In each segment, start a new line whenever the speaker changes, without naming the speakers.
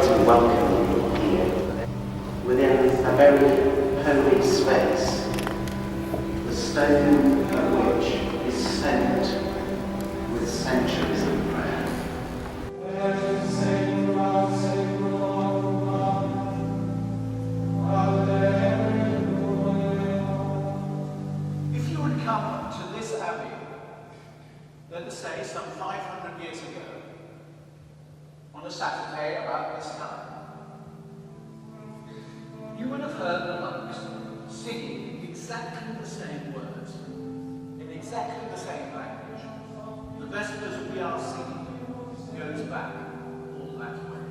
to welcome you here. Within a very holy space, the stone of which is soaked with centuries of prayer.
If you had come to this abbey, let us say some 500 years ago, on a Saturday about this time, you would have heard the monks singing exactly the same words, in exactly the same language. The Vespers we are singing goes back all that way.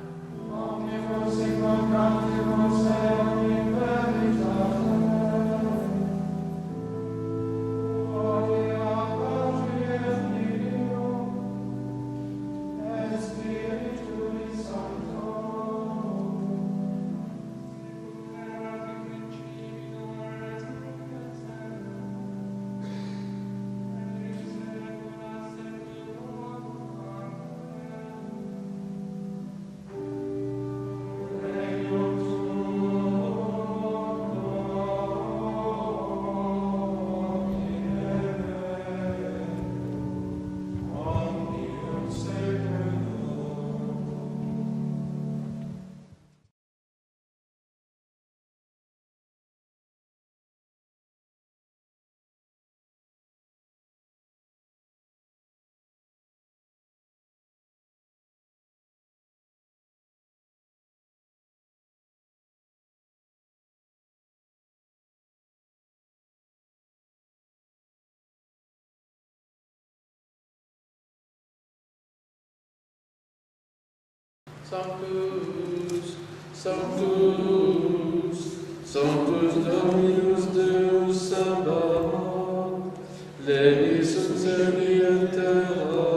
Sanctus, Sanctus, Sanctus Dominus Deus Sabaoth, lenis in caeli et terra,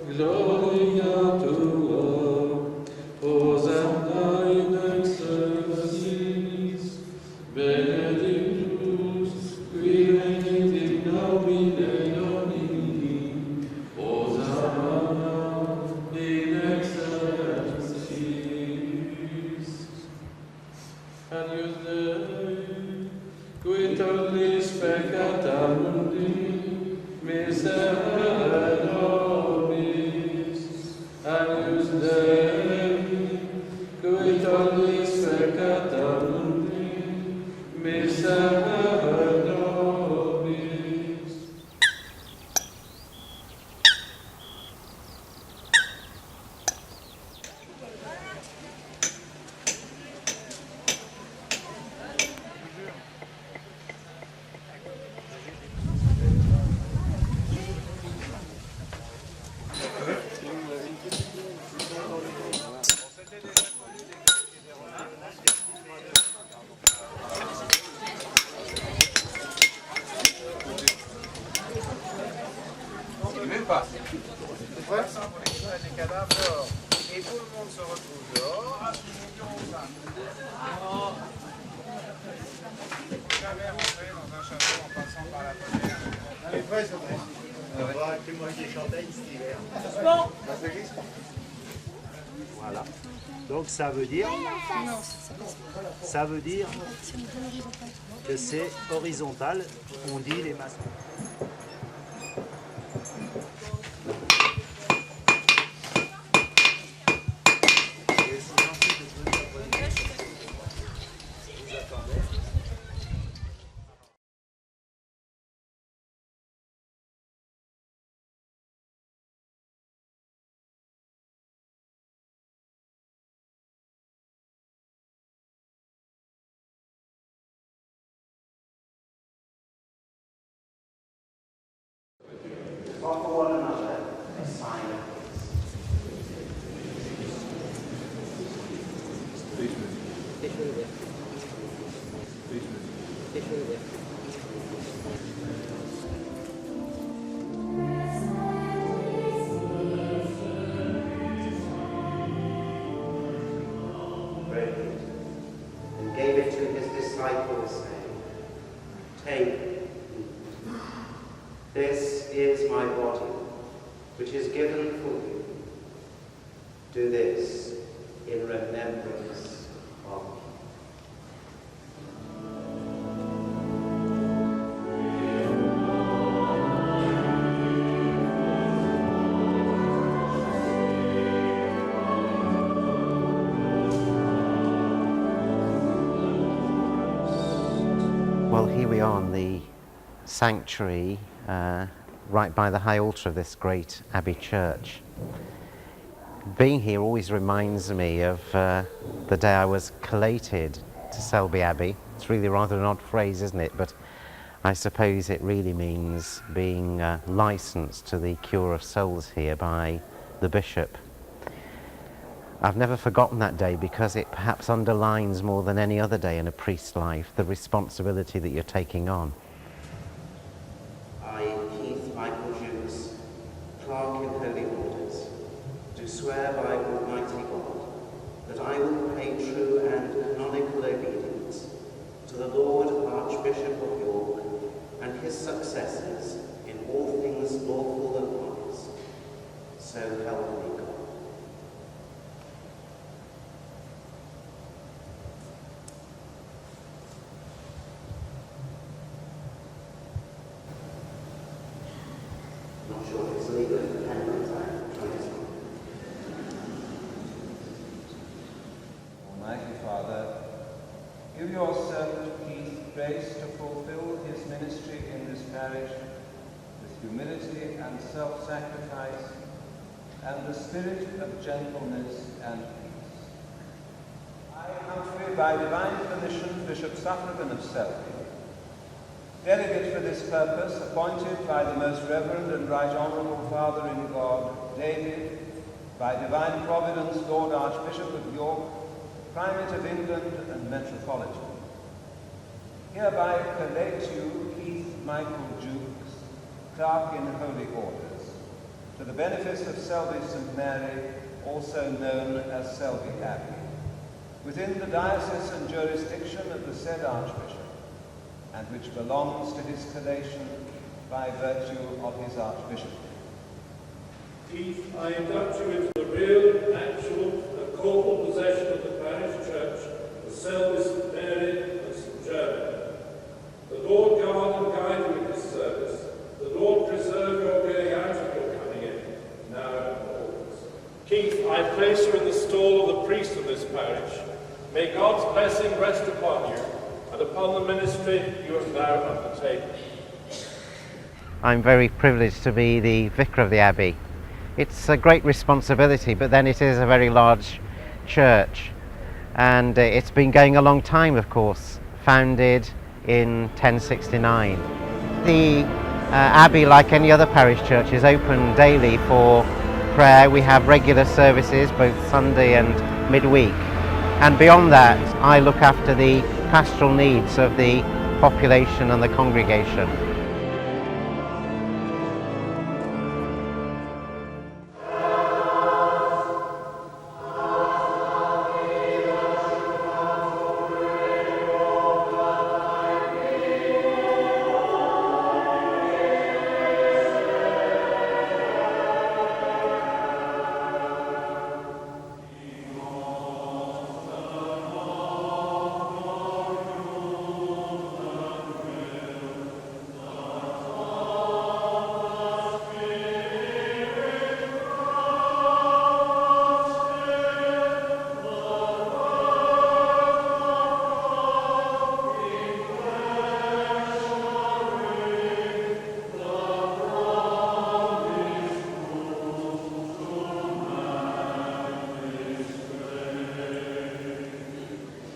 gloria tua, Hosanna in excelsis, benedictus, qui venit in nomine Domini, Hosanna in excelsis. Agnus Dei, qui tollis peccata mundi, miserere nobis. Agnus Dei, qui tollis peccata mundi, miserere nobis.
Même pas. C'est vrai? Les cadavres dehors. Et tout le monde se retrouve dehors. Jamais rentrer dans un château en passant par la première. C'est vrai, c'est vrai. On va témoigner des Champagnes cet hiver.
Voilà. Donc ça veut dire que c'est horizontal. On dit les masques.
Offer one another a sign of Break it, and gave it to his disciples, saying, "Take, eat. This is my body, which is given for you. Do this in remembrance of me. Well, here we are in the sanctuary right by the high altar of this great Abbey church. Being here always reminds me of the day I was collated to Selby Abbey. It's really rather an odd phrase, isn't it? But I suppose it really means being licensed to the cure of souls here by the bishop. I've never forgotten that day because it perhaps underlines more than any other day in a priest's life the responsibility that you're taking on. I, Keith Michael Jukes, clerk in Holy Orders, do swear by Almighty God that I will pay true and canonical obedience to the Lord Archbishop of York and his successors in all things lawful and wise. So help me God. Not sure if it's legal independence.
Almighty Father, give your servant Keith grace to fulfill his ministry in this parish with humility and self-sacrifice and the spirit of gentleness and peace. I, Humphrey, by divine permission, Bishop Suffragan of Selby, delegate for this purpose, appointed by the Most Reverend and Right Honourable Father in God, David, by divine providence, Lord Archbishop of York, Primate of England and Metropolitan. Hereby collate you, Keith Michael Jukes, clerk in Holy Orders, to the benefice of Selby St. Mary, also known as Selby Abbey, within the diocese and jurisdiction of the said Archbishop, and which belongs to his collation by virtue of his archbishop.
Keith, I induct you into the real, actual, and corporal possession of the parish church of Selby St. Mary and St. Germainus. The Lord guard and guide you in this service. The Lord preserve your going out and your coming in, now and always. Keith, I place you in the stall of the priest of this parish. May God's blessing rest upon you and upon the ministry you have now undertaken.
I'm very privileged to be the vicar of the Abbey. It's a great responsibility, but then it is a very large church. And it's been going a long time, of course, founded in 1069. The Abbey, like any other parish church, is open daily for prayer. We have regular services, both Sunday and midweek. And beyond that, I look after the pastoral needs of the population and the congregation.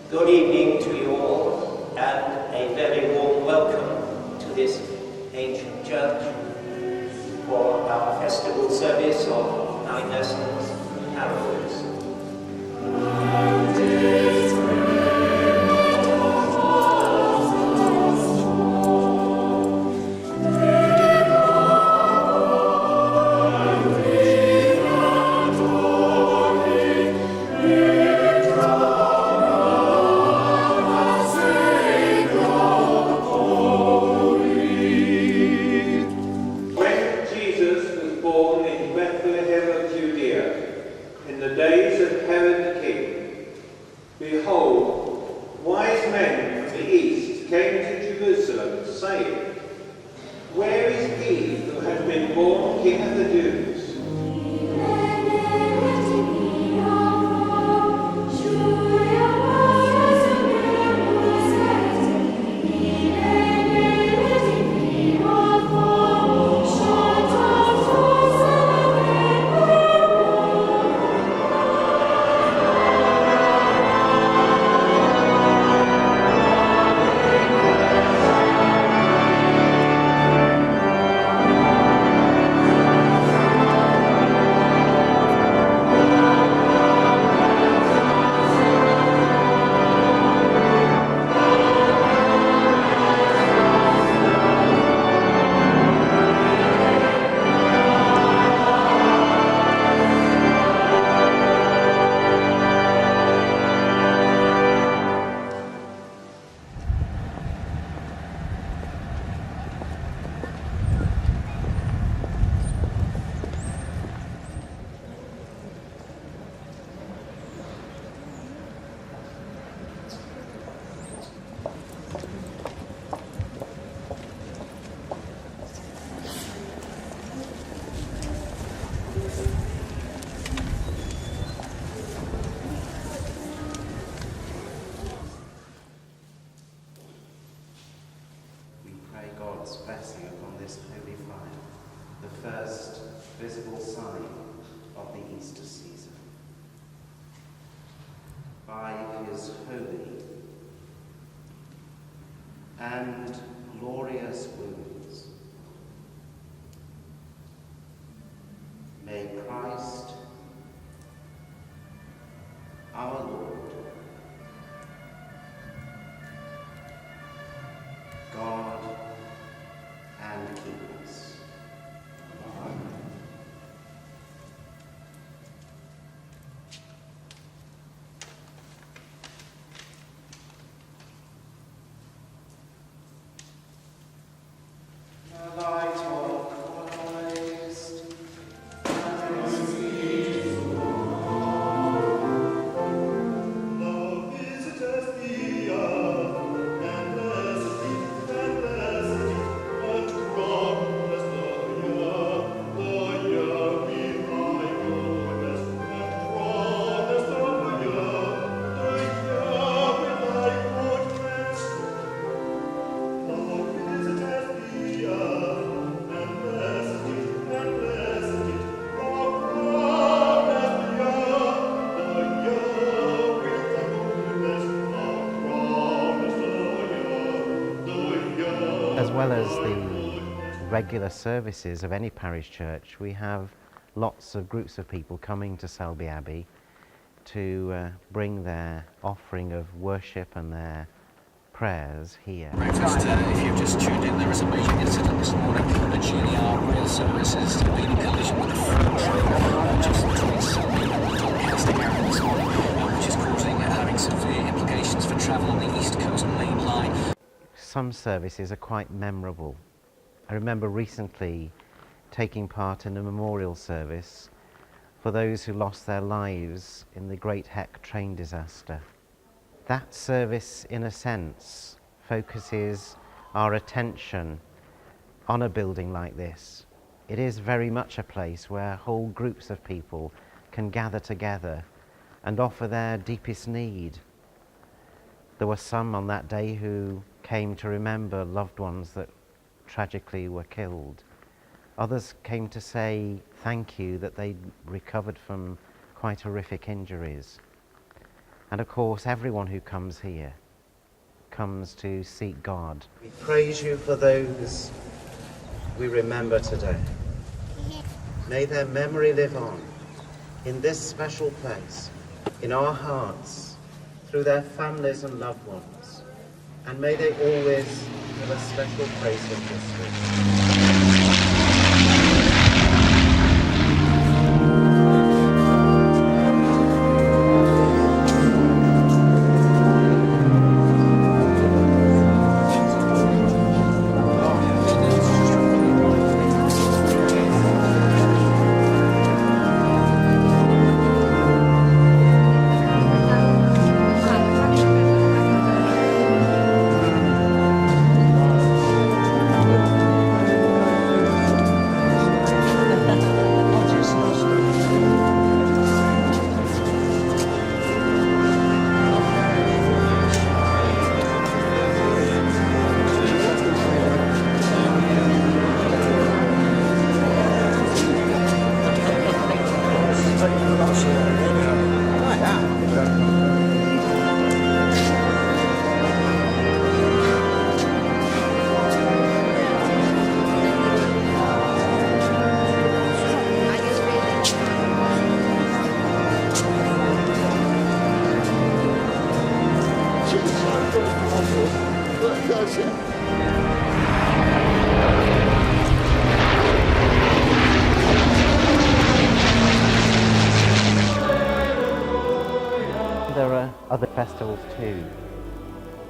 Good evening to you all, and a very warm welcome to this ancient church for our festival service of Nine Lessons and Carols.
In the days of Herod the King,
Behold, wise men from the east came to Jerusalem, saying, Where is he who has been born King of the Jews?
God's blessing upon this holy fire, the first visible sign of the Easter season. By his holy and glorious wounds, may Christ, our Lord, God and keep us. Amen. The light of Christ, thanks be to God.
Thou visitest the earth, and blessest it, and proudest the year with thy goodness, and proudest the year with thy goodness. Thou visitest the earth, and blessest it, and blessest it, thou proudest the year with thy goodness, thou proudest the year.
As well as the regular services of any parish church, we have lots of groups of people coming to Selby Abbey to bring their offering of worship and their prayers here.
Breakfast, if you've just tuned in, there is a major incident this morning. The GER rail services have been in collision with a train just between Selby and the Doncaster area this morning, which is causing having severe implications for travel on the East Coast Main Line.
Some services are quite memorable. I remember recently taking part in a memorial service for those who lost their lives in the Great Heck train disaster. That service, in a sense, focuses our attention on a building like this. It is very much a place where whole groups of people can gather together and offer their deepest need. There were some on that day who came to remember loved ones that tragically were killed. Others came to say thank you that they'd recovered from quite horrific injuries. And of course, everyone who comes here comes to seek God. We praise you for those we remember today. May their memory live on in this special place, in our hearts, through their families and loved ones. And may they always have a special place in history. There are other festivals too.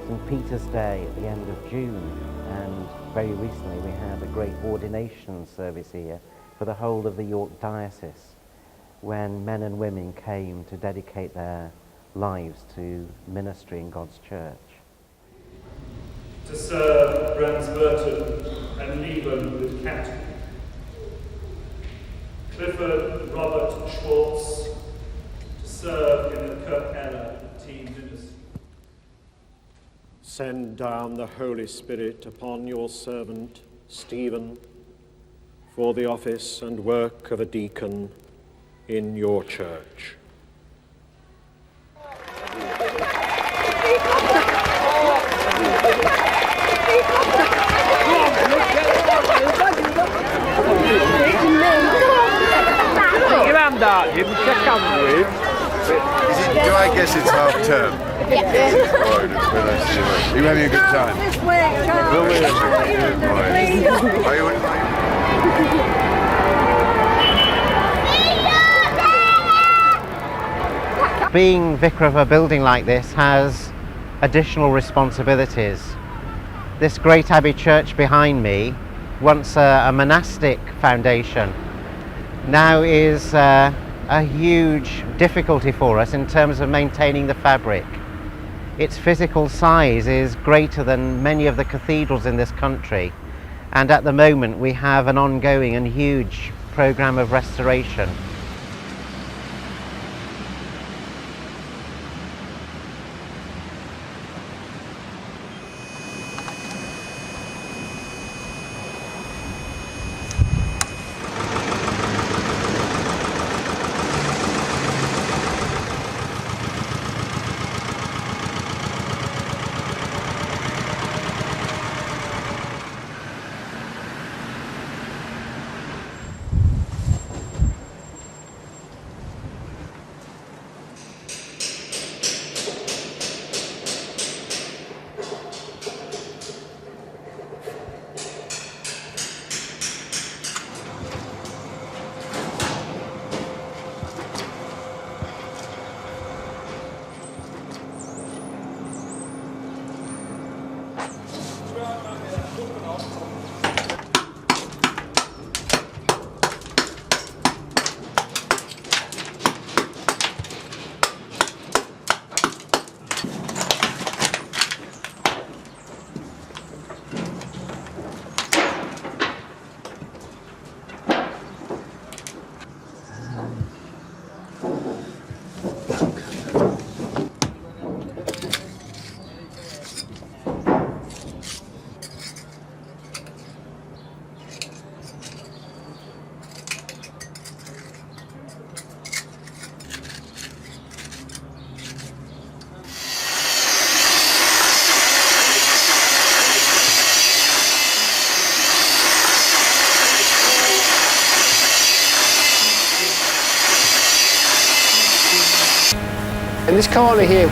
St. Peter's Day at the end of June, and very recently we had a great ordination service here for the whole of the York Diocese, when men and women came to dedicate their lives to ministry in God's church.
To serve Bransburton and Leven with cattle. Clifford Robert Schwartz to serve in the Kirkella Teen Ministry.
Send down the Holy Spirit upon your servant Stephen for the office and work of a deacon in your church.
Do I guess it's half term? Yes. Right, it's been nice to see you. Are you having a good time?
Are you? Being vicar of a building like this has additional responsibilities. This great abbey church behind me, once a monastic foundation, now is a huge difficulty for us in terms of maintaining the fabric. Its physical size is greater than many of the cathedrals in this country, and at the moment we have an ongoing and huge programme of restoration.
In this corner here,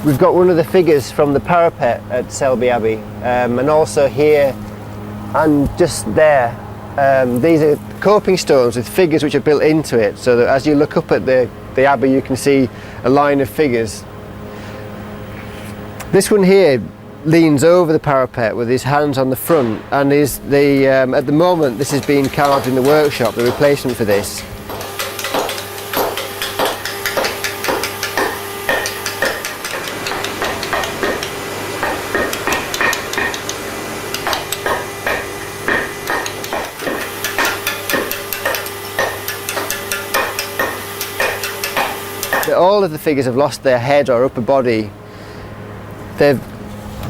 we've got one of the figures from the parapet at Selby Abbey, and also here and just there. These are coping stones with figures which are built into it, so that as you look up at the Abbey you can see a line of figures. This one here leans over the parapet with his hands on the front, and is at the moment this is being carved in the workshop, the replacement for this. All of the figures have lost their head or upper body. They're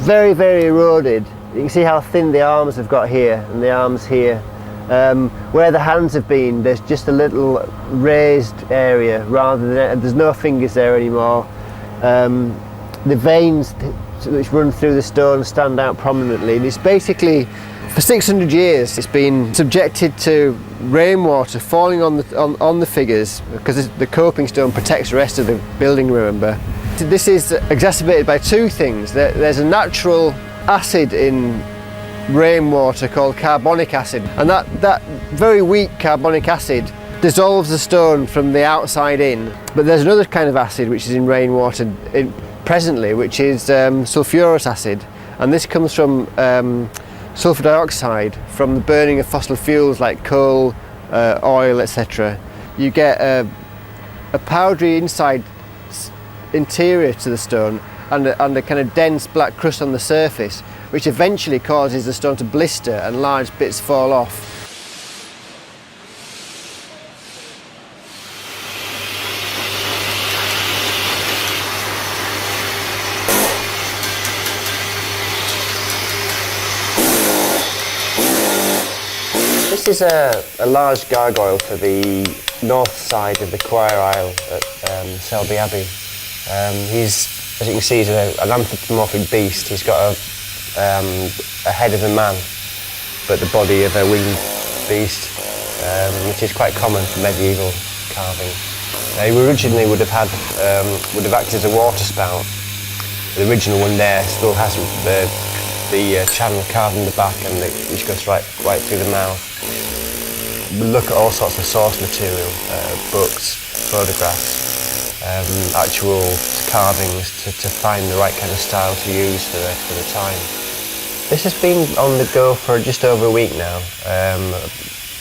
very, very eroded. You can see how thin the arms have got here and the arms here. Where the hands have been, there's just a little raised area rather than, there's no fingers there anymore. The veins which run through the stone stand out prominently, and it's basically, for 600 years, it's been subjected to rainwater falling on the figures, because the coping stone protects the rest of the building, remember. This is exacerbated by two things. There's a natural acid in rainwater called carbonic acid, and that very weak carbonic acid dissolves the stone from the outside in. But there's another kind of acid which is in rainwater presently, which is sulfurous acid, and this comes from sulfur dioxide from the burning of fossil fuels like coal, oil, etc. You get a powdery interior to the stone and a kind of dense black crust on the surface, which eventually causes the stone to blister and large bits fall off. This is a large gargoyle for the north side of the choir aisle at Selby Abbey. He's, as you can see, he's an anthropomorphic beast. He's got a head of a man, but the body of a winged beast, which is quite common for medieval carving. He originally would have acted as a water spout. The original one there still has the channel carved in the back, and which goes right through the mouth. We look at all sorts of source material, books, photographs, actual carvings to find the right kind of style to use for the time. This has been on the go for just over a week now,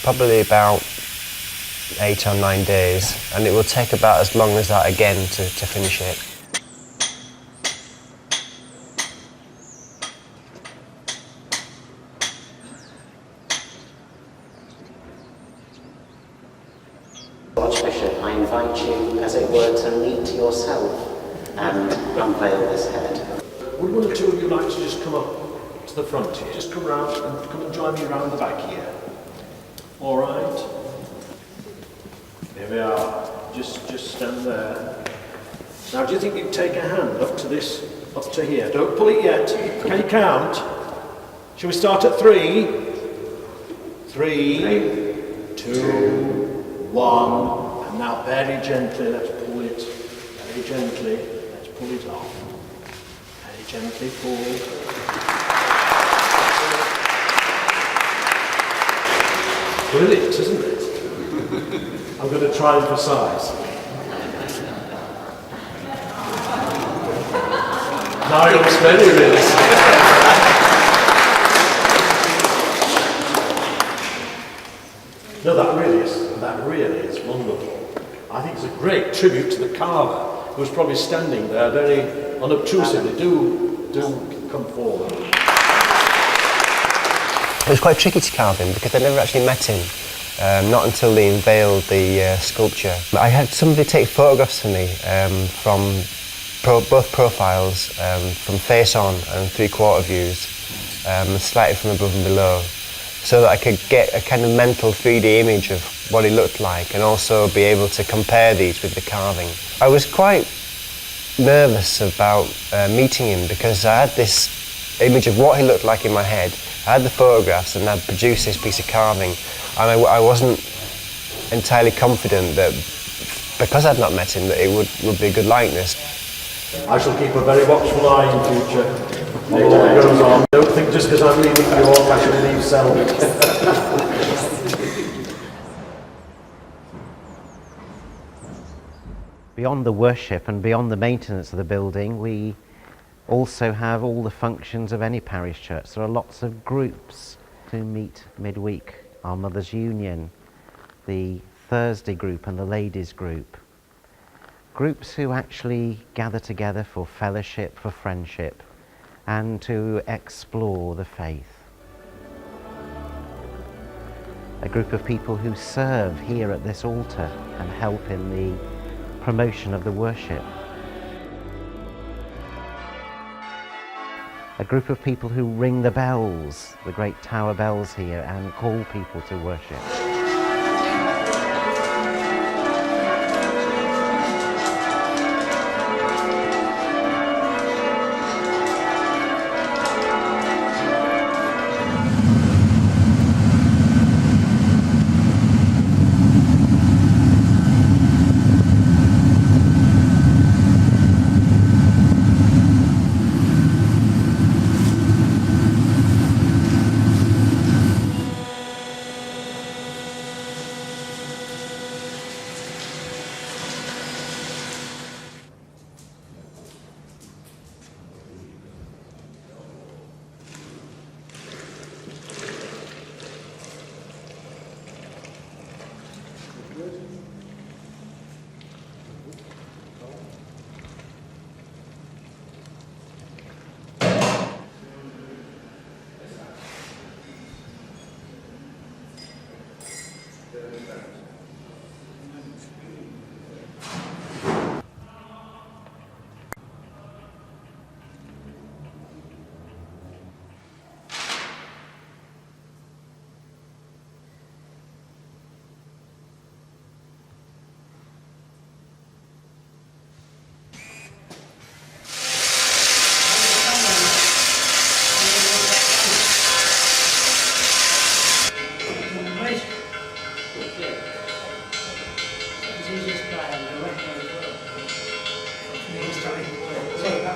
probably about 8 or 9 days, and it will take about as long as that again to finish it.
Archbishop, I invite you, as it were, to meet yourself and unveil this head.
Would one or two of you like to just come up to the front here? Just come round and come and join me round the back here. All right. There we are. Just stand there. Now, do you think you'd take a hand up to here? Don't pull it yet. Can you count? Shall we start at 3? 3, 2, 1, and now very gently, let's pull it, very gently, let's pull it off. Very gently pull. Brilliant, isn't it? I'm going to try and precise. Now it looks very realistic. No, that really is wonderful. I think it's a great tribute to the carver, who's probably standing there very unobtrusively. Do come forward.
It was quite tricky to carve him because I never actually met him, not until they unveiled the sculpture. I had somebody take photographs for me from both profiles, from face on and 3/4 views, slightly from above and below, so that I could get a kind of mental 3D image of what he looked like and also be able to compare these with the carving. I was quite nervous about meeting him because I had this image of what he looked like in my head. I had the photographs and I'd produced this piece of carving, and I wasn't entirely confident that, because I'd not met him, that it would be a good likeness.
I shall keep a very watchful eye in future. Later it goes on. Don't think just because I'm leaving York I should leave Selby.
Beyond the worship and beyond the maintenance of the building, we also have all the functions of any parish church. There are lots of groups who meet midweek. Our Mothers' Union, the Thursday group and the Ladies' group. Groups who actually gather together for fellowship, for friendship, and to explore the faith. A group of people who serve here at this altar and help in the promotion of the worship. a group of people who ring the bells, the great tower bells here, and call people to worship.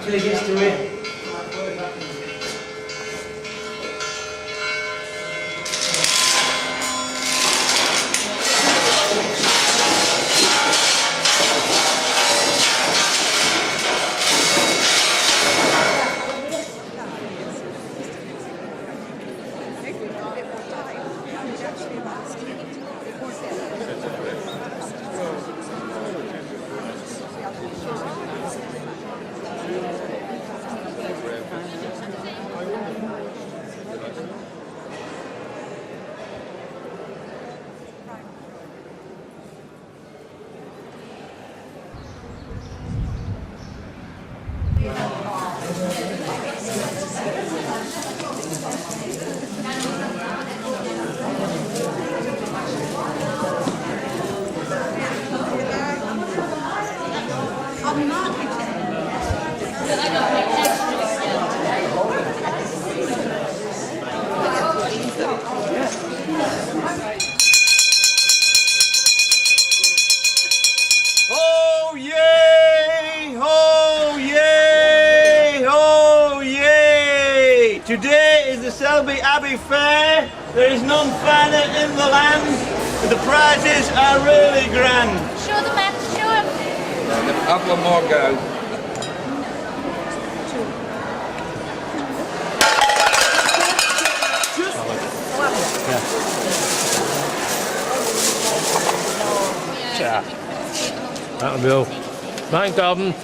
Till he gets to it.
Oh yay! Oh yay! Oh yay! Today is the Selby Abbey Fair. There is none finer in the land. The prizes are really grand.
Show them, Matt, show them.
Have one more go.
Tja. That'll be all. Thank God.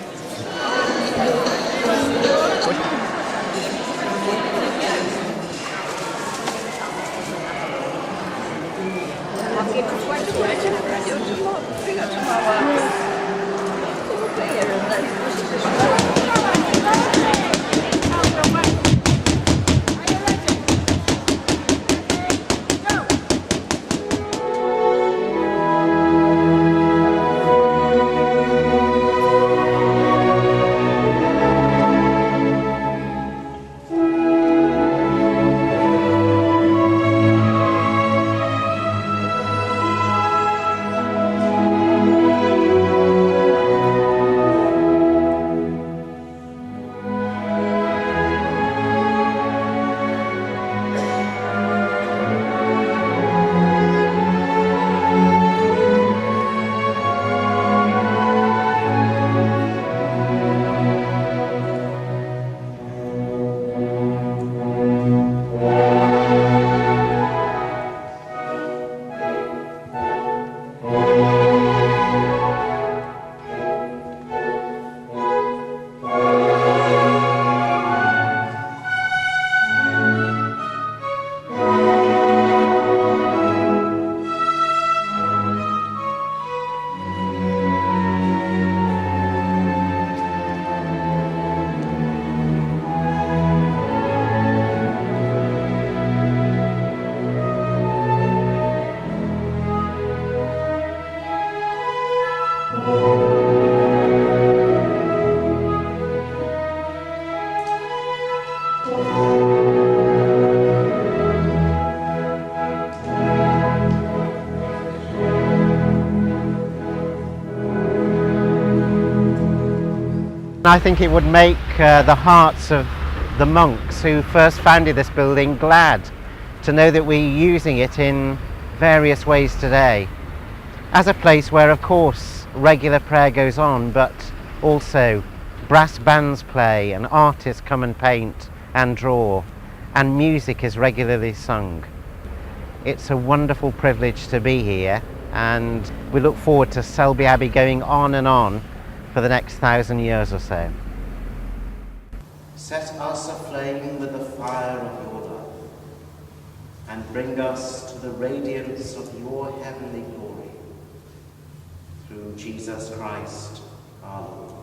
I think it would make the hearts of the monks who first founded this building glad to know that we're using it in various ways today as a place where, of course, regular prayer goes on, but also brass bands play and artists come and paint and draw, and music is regularly sung. It's a wonderful privilege to be here, and we look forward to Selby Abbey going on and on for the next 1,000 years or so.
Set us aflame with the fire of your love, and bring us to the radiance of your heavenly glory. Through Jesus Christ, our Lord.